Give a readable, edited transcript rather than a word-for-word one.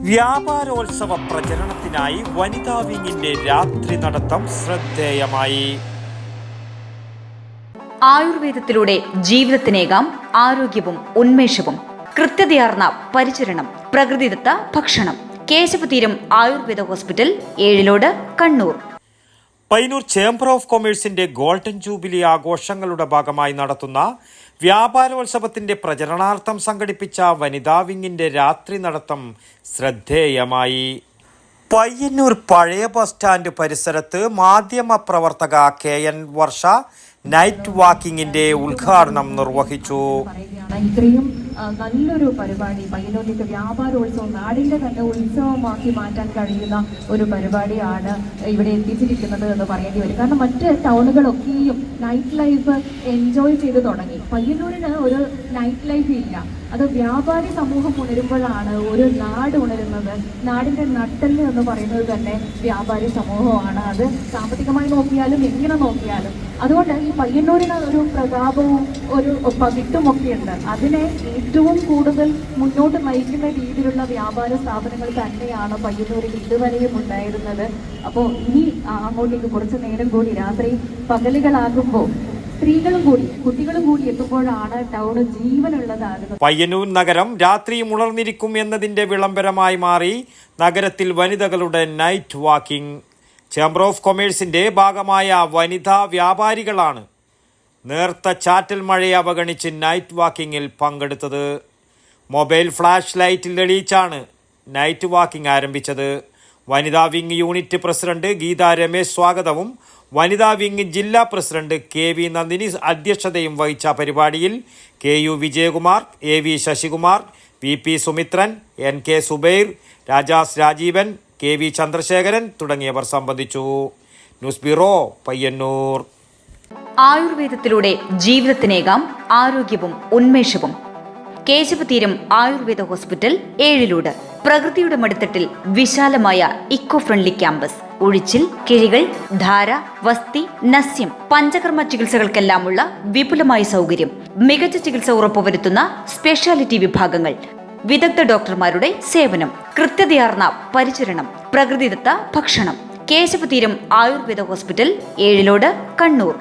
വ്യാപാരോത്സവ പ്രചരണത്തിനായി വനിതാ വിങ്ങിന്റെ രാത്രി നടത്തം ശ്രദ്ധേയമായി. ആയുർവേദത്തിലൂടെ ജീവിതത്തിനേകാം ആരോഗ്യവും ഉന്മേഷവും. കൃത്യതയാർന്ന പരിചരണം, പ്രകൃതിദത്ത ഭക്ഷണം. Keshavatheeram Ayurveda hospital, Ezhilode, Kannur. Payyanur chamber of കൊമേഴ്സിന്റെ ഗോൾഡൻ ജൂബിലി ആഘോഷങ്ങളുടെ ഭാഗമായി നടത്തുന്ന വ്യാപാരോത്സവത്തിന്റെ പ്രചരണാർത്ഥം സംഘടിപ്പിച്ച വനിതാ വിങ്ങിന്റെ രാത്രി നടത്തം ശ്രദ്ധേയമായി. പയ്യന്നൂർ പഴയ ബസ് സ്റ്റാൻഡ് പരിസരത്ത് മാധ്യമ പ്രവർത്തക KN വർഷ നൈറ്റ് വാക്കിങ്ങിന്റെ ഉദ്ഘാടനം നിർവഹിച്ചു. ഇത്രയും നല്ലൊരു പരിപാടി പയ്യന്നൂരിലേക്ക് വ്യാപാരോത്സവം നാടിന്റെ തന്നെ ഉത്സവമാക്കി മാറ്റാൻ കഴിയുന്ന ഒരു പരിപാടിയാണ് ഇവിടെ എത്തിച്ചിരിക്കുന്നത് എന്ന് പറയേണ്ടി വരും. കാരണം മറ്റ് ടൗണുകളൊക്കെയും നൈറ്റ് ലൈഫ് എൻജോയ് ചെയ്ത് തുടങ്ങി. പയ്യന്നൂരിന് ഒരു നൈറ്റ് ലൈഫ് ഇല്ല. അത് വ്യാപാരി സമൂഹം ഉണരുമ്പോഴാണ് ഒരു നാട് ഉണരുന്നത്. നാടിന്റെ നട്ടെല്ല് എന്ന് പറയുന്നത് തന്നെ വ്യാപാരി സമൂഹമാണ്. അത് സാമ്പത്തികമായി നോക്കിയാലും എങ്ങനെ നോക്കിയാലും. അതുകൊണ്ട് ഈ പയ്യന്നൂരിന് ഒരു പ്രതാപവും ഒരു പകിട്ടുമൊക്കെയുണ്ട്. അതിനെ ഏറ്റവും കൂടുതൽ മുന്നോട്ട് നയിക്കുന്ന രീതിയിലുള്ള വ്യാപാര സ്ഥാപനങ്ങൾ തന്നെയാണ് പയ്യന്നൂരിൽ ഇതുവരെയും ഉണ്ടായിരുന്നത്. അപ്പോൾ ഇനി അങ്ങോട്ടേക്ക് കുറച്ചു നേരം കൂടി രാത്രി പകലുകളാകുമ്പോൾ സ്ത്രീകളും കൂടി കുട്ടികളും കൂടി എത്തുമ്പോഴാണ് ടൗൺ ജീവനുള്ളതാകുന്നത്. പയ്യന്നൂർ നഗരം രാത്രിയും ഉണർന്നിരിക്കും എന്നതിന്റെ വിളംബരമായി മാറി നഗരത്തിൽ വനിതകളുടെ നൈറ്റ് വാക്കിംഗ്. ചേംബർ ഓഫ് കൊമേഴ്സിന്റെ ഭാഗമായ വനിതാ വ്യാപാരികളാണ് നേർത്ത ചാറ്റൽ മഴയെ അവഗണിച്ച് നൈറ്റ് വാക്കിങ്ങിൽ പങ്കെടുത്തത്. മൊബൈൽ ഫ്ലാഷ് ലൈറ്റിൽ തെളിയിച്ചാണ് നൈറ്റ് വാക്കിംഗ് ആരംഭിച്ചത്. വനിതാ wing unit president Geetha Ramesh സ്വാഗതവും വനിതാ വിങ് ജില്ലാ പ്രസിഡന്റ് KV നന്ദിനി അധ്യക്ഷതയും വഹിച്ച പരിപാടിയിൽ KU Vijayakumar, AV Sasikumar, VP Sumithran, NK Zubair, Rajas Rajeevan, KV Chandrasekharan തുടങ്ങിയവർ സംബന്ധിച്ചു. News bureau, Payyanur. ആയുർവേദത്തിലൂടെ ജീവിതത്തിനേകാം ആരോഗ്യവും ഉന്മേഷവും. കേശവതീരം ആയുർവേദ ഹോസ്പിറ്റൽ, ഏഴിലോട്. പ്രകൃതിയുടെ മടിത്തട്ടിൽ വിശാലമായ ഇക്കോ ഫ്രണ്ട്ലി ക്യാമ്പസ്. ഒഴിച്ചിൽ, കിഴികൾ, ധാര, വസ്തി, നസ്യം, പഞ്ചകർമ്മ ചികിത്സകൾക്കെല്ലാമുള്ള വിപുലമായ സൗകര്യം. മികച്ച ചികിത്സ ഉറപ്പുവരുത്തുന്ന സ്പെഷ്യാലിറ്റി വിഭാഗങ്ങൾ. വിദഗ്ധ ഡോക്ടർമാരുടെ സേവനം. കൃത്യതയാർന്ന പരിചരണം, പ്രകൃതിദത്ത ഭക്ഷണം. കേശവതീരം ആയുർവേദ ഹോസ്പിറ്റൽ, ഏഴിലോട്, കണ്ണൂർ.